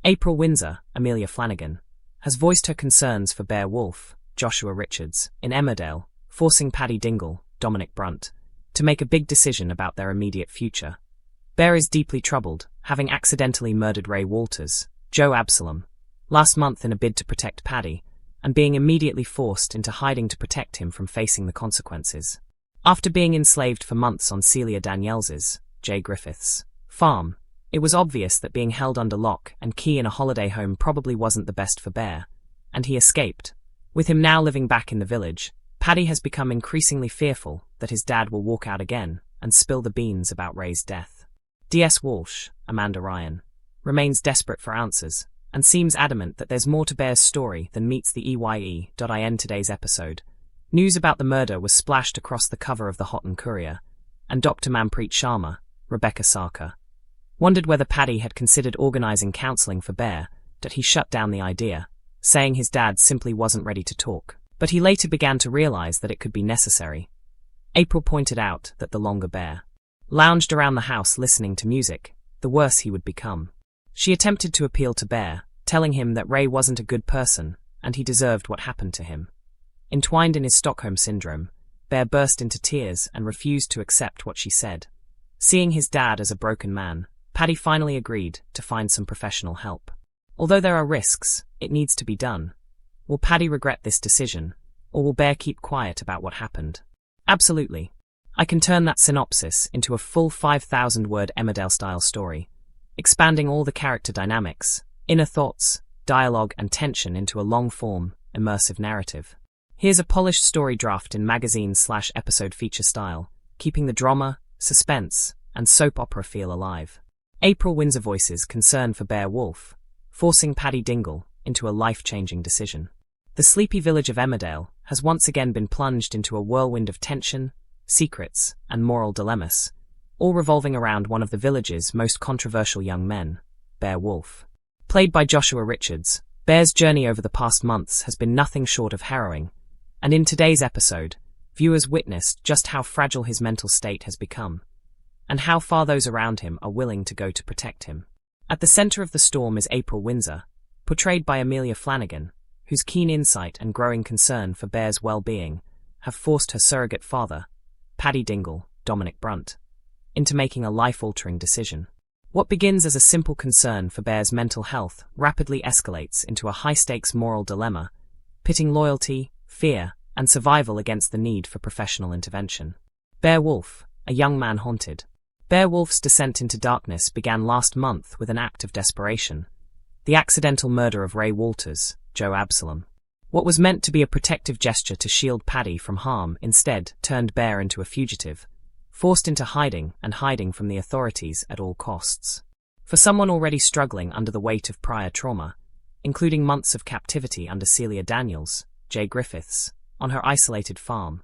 April Windsor, Amelia Flanagan, has voiced her concerns for Bear Wolf, Joshua Richards, in Emmerdale, forcing Paddy Dingle, Dominic Brunt, to make a big decision about their immediate future. Bear is deeply troubled, having accidentally murdered Ray Walters, Joe Absalom, last month in a bid to protect Paddy, and being immediately forced into hiding to protect him from facing the consequences. After being enslaved for months on Celia Daniels's, J. Griffith's, farm, it was obvious that being held under lock and key in a holiday home probably wasn't the best for Bear, and he escaped. With him now living back in the village, Paddy has become increasingly fearful that his dad will walk out again and spill the beans about Ray's death. D.S. Walsh, Amanda Ryan, remains desperate for answers, and seems adamant that there's more to Bear's story than meets the EYE.in. Today's episode. News about the murder was splashed across the cover of the Houghton Courier, and Dr. Manpreet Sharma, Rebecca Sarkar, wondered whether Paddy had considered organising counselling for Bear, but he shut down the idea, saying his dad simply wasn't ready to talk. But he later began to realise that it could be necessary. April pointed out that the longer Bear lounged around the house listening to music, the worse he would become. She attempted to appeal to Bear, telling him that Ray wasn't a good person, and he deserved what happened to him. Entwined in his Stockholm Syndrome, Bear burst into tears and refused to accept what she said. Seeing his dad as a broken man, Paddy finally agreed to find some professional help. Although there are risks, it needs to be done. Will Paddy regret this decision, or will Bear keep quiet about what happened? Absolutely. I can turn that synopsis into a full 5,000-word Emmerdale-style story, expanding all the character dynamics, inner thoughts, dialogue and tension into a long-form, immersive narrative. Here's a polished story draft in magazine/episode feature style, keeping the drama, suspense, and soap opera feel alive. April Windsor voices concern for Bear Wolf, forcing Paddy Dingle into a life-changing decision. The sleepy village of Emmerdale has once again been plunged into a whirlwind of tension, secrets, and moral dilemmas, all revolving around one of the village's most controversial young men, Bear Wolf. Played by Joshua Richards, Bear's journey over the past months has been nothing short of harrowing, and in today's episode, viewers witnessed just how fragile his mental state has become, and how far those around him are willing to go to protect him. At the centre of the storm is April Windsor, portrayed by Amelia Flanagan, whose keen insight and growing concern for Bear's well-being have forced her surrogate father, Paddy Dingle, Dominic Brunt, into making a life-altering decision. What begins as a simple concern for Bear's mental health rapidly escalates into a high-stakes moral dilemma, pitting loyalty, fear, and survival against the need for professional intervention. Bear Wolf, a young man haunted. Bear Wolf's descent into darkness began last month with an act of desperation: the accidental murder of Ray Walters, Joe Absalom. What was meant to be a protective gesture to shield Paddy from harm instead turned Bear into a fugitive, forced into hiding from the authorities at all costs. For someone already struggling under the weight of prior trauma, including months of captivity under Celia Daniels, J. Griffith's, on her isolated farm,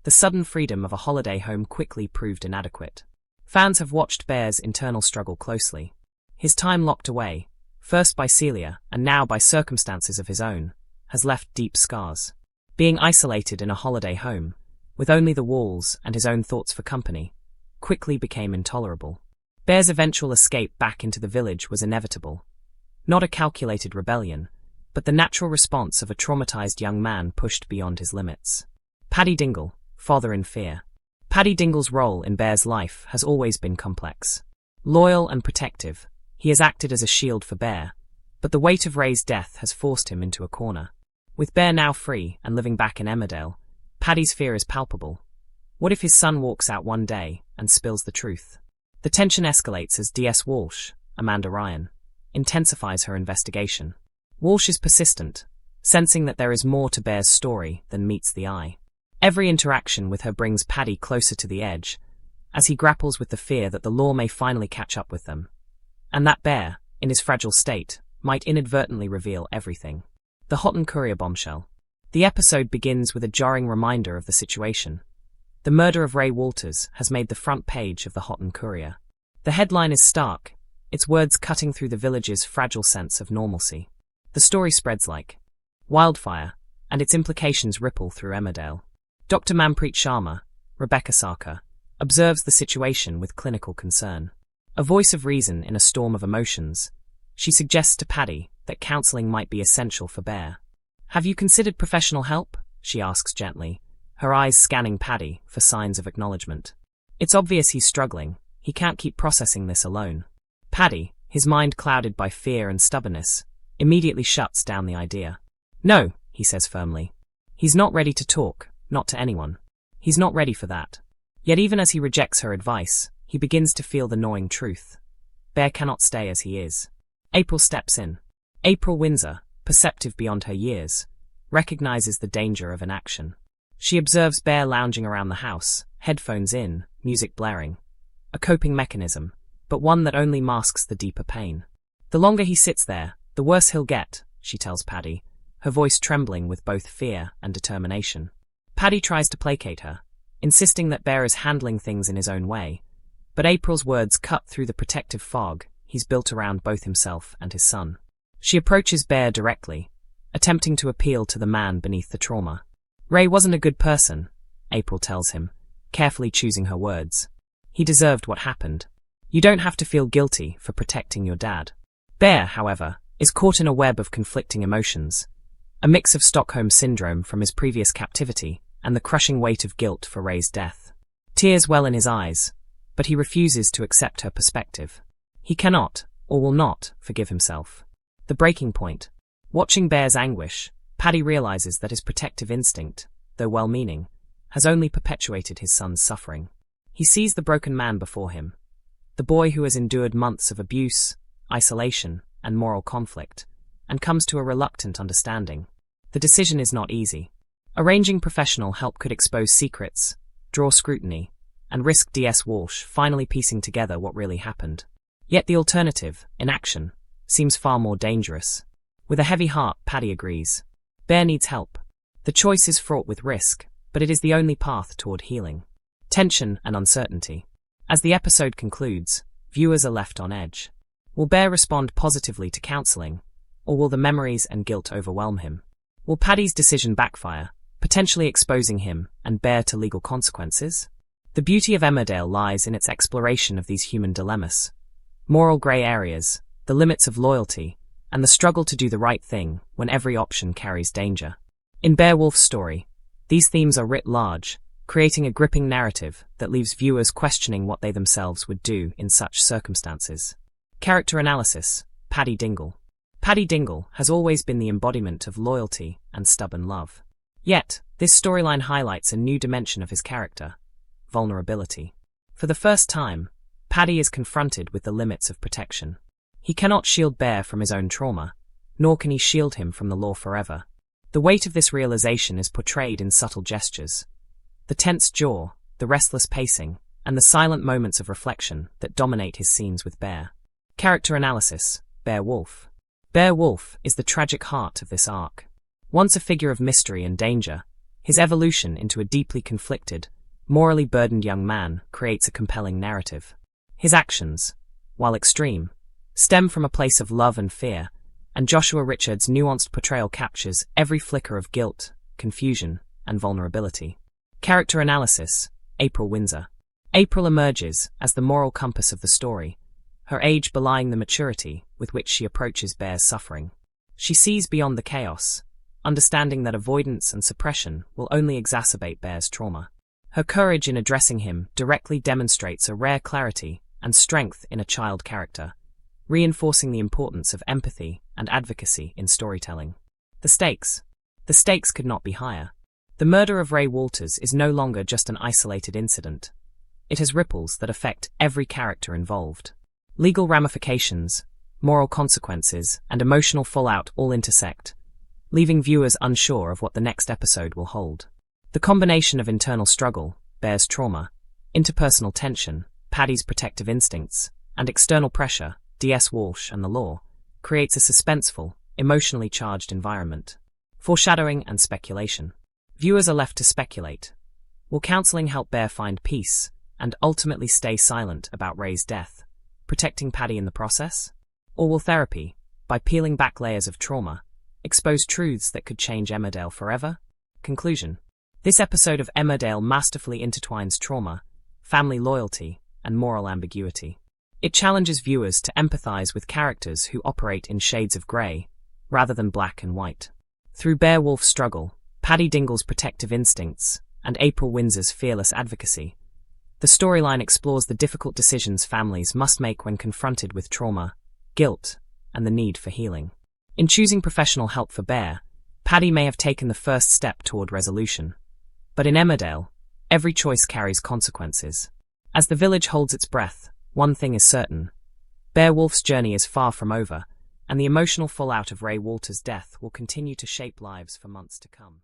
the sudden freedom of a holiday home quickly proved inadequate. Fans have watched Bear's internal struggle closely. His time locked away, first by Celia and now by circumstances of his own, has left deep scars. Being isolated in a holiday home, with only the walls and his own thoughts for company, quickly became intolerable. Bear's eventual escape back into the village was inevitable. Not a calculated rebellion, but the natural response of a traumatized young man pushed beyond his limits. Paddy Dingle, father in fear. Paddy Dingle's role in Bear's life has always been complex. Loyal and protective, he has acted as a shield for Bear, but the weight of Ray's death has forced him into a corner. With Bear now free and living back in Emmerdale, Paddy's fear is palpable. What if his son walks out one day and spills the truth? The tension escalates as D.S. Walsh, Amanda Ryan, intensifies her investigation. Walsh is persistent, sensing that there is more to Bear's story than meets the eye. Every interaction with her brings Paddy closer to the edge, as he grapples with the fear that the law may finally catch up with them, and that Bear, in his fragile state, might inadvertently reveal everything. The Houghton Courier bombshell. The episode begins with a jarring reminder of the situation. The murder of Ray Walters has made the front page of the Houghton Courier. The headline is stark, its words cutting through the village's fragile sense of normalcy. The story spreads like wildfire, and its implications ripple through Emmerdale. Dr. Manpreet Sharma, Rebecca Sarkar, observes the situation with clinical concern. A voice of reason in a storm of emotions, She suggests to Paddy that counseling might be essential for Bear. "Have you considered professional help?" she asks gently, her eyes scanning Paddy for signs of acknowledgement. It's obvious he's struggling. He can't keep processing this alone. Paddy, his mind clouded by fear and stubbornness, immediately shuts down the idea. "No," he says firmly. He's not ready to talk, not to anyone. He's not ready for that. Yet even as he rejects her advice, he begins to feel the gnawing truth. Bear cannot stay as he is. April steps in. April Windsor, perceptive beyond her years, recognizes the danger of inaction. She observes Bear lounging around the house, headphones in, music blaring. A coping mechanism, but one that only masks the deeper pain. The longer he sits there, the worse he'll get, she tells Paddy, her voice trembling with both fear and determination. Paddy tries to placate her, insisting that Bear is handling things in his own way, but April's words cut through the protective fog he's built around both himself and his son. She approaches Bear directly, attempting to appeal to the man beneath the trauma. "Ray wasn't a good person," April tells him, carefully choosing her words. "He deserved what happened. You don't have to feel guilty for protecting your dad." Bear, however, is caught in a web of conflicting emotions, a mix of Stockholm Syndrome from his previous captivity and the crushing weight of guilt for Ray's death. Tears well in his eyes, but he refuses to accept her perspective. He cannot, or will not, forgive himself. The breaking point. Watching Bear's anguish, Paddy realizes that his protective instinct, though well-meaning, has only perpetuated his son's suffering. He sees the broken man before him, the boy who has endured months of abuse, isolation, and moral conflict, and comes to a reluctant understanding. The decision is not easy. Arranging professional help could expose secrets, draw scrutiny, and risk D.S. Walsh finally piecing together what really happened. Yet the alternative, inaction, seems far more dangerous. With a heavy heart, Paddy agrees. Bear needs help. The choice is fraught with risk, but it is the only path toward healing. Tension and uncertainty. As the episode concludes, viewers are left on edge. Will Bear respond positively to counseling, or will the memories and guilt overwhelm him? Will Paddy's decision backfire, potentially exposing him and Bear to legal consequences? The beauty of Emmerdale lies in its exploration of these human dilemmas. Moral grey areas, the limits of loyalty, and the struggle to do the right thing when every option carries danger. In Beowulf's story, these themes are writ large, creating a gripping narrative that leaves viewers questioning what they themselves would do in such circumstances. Character analysis. Paddy Dingle. Paddy Dingle has always been the embodiment of loyalty and stubborn love. Yet, this storyline highlights a new dimension of his character: vulnerability. For the first time, Paddy is confronted with the limits of protection. He cannot shield Bear from his own trauma, nor can he shield him from the law forever. The weight of this realization is portrayed in subtle gestures. The tense jaw, the restless pacing, and the silent moments of reflection that dominate his scenes with Bear. Character analysis. Beowulf. Beowulf is the tragic heart of this arc. Once a figure of mystery and danger, his evolution into a deeply conflicted, morally burdened young man creates a compelling narrative. His actions, while extreme, stem from a place of love and fear, and Joshua Richards' nuanced portrayal captures every flicker of guilt, confusion, and vulnerability. Character analysis. April Windsor. April emerges as the moral compass of the story, her age belying the maturity with which she approaches Bear's suffering. She sees beyond the chaos, understanding that avoidance and suppression will only exacerbate Bear's trauma. Her courage in addressing him directly demonstrates a rare clarity and strength in a child character, reinforcing the importance of empathy and advocacy in storytelling. The stakes. The stakes could not be higher. The murder of Ray Walters is no longer just an isolated incident. It has ripples that affect every character involved. Legal ramifications, moral consequences, and emotional fallout all intersect, leaving viewers unsure of what the next episode will hold. The combination of internal struggle, Bear's trauma, interpersonal tension, Paddy's protective instincts, and external pressure, D.S. Walsh and the law, creates a suspenseful, emotionally charged environment. Foreshadowing and speculation. Viewers are left to speculate. Will counseling help Bear find peace and ultimately stay silent about Ray's death, protecting Paddy in the process? Or will therapy, by peeling back layers of trauma, expose truths that could change Emmerdale forever? Conclusion. This episode of Emmerdale masterfully intertwines trauma, family loyalty, and moral ambiguity. It challenges viewers to empathize with characters who operate in shades of grey, rather than black and white. Through Beowulf's struggle, Paddy Dingle's protective instincts, and April Windsor's fearless advocacy, the storyline explores the difficult decisions families must make when confronted with trauma, guilt, and the need for healing. In choosing professional help for Bear, Paddy may have taken the first step toward resolution. But in Emmerdale, every choice carries consequences. As the village holds its breath, one thing is certain. Beowulf's journey is far from over, and the emotional fallout of Ray Walter's death will continue to shape lives for months to come.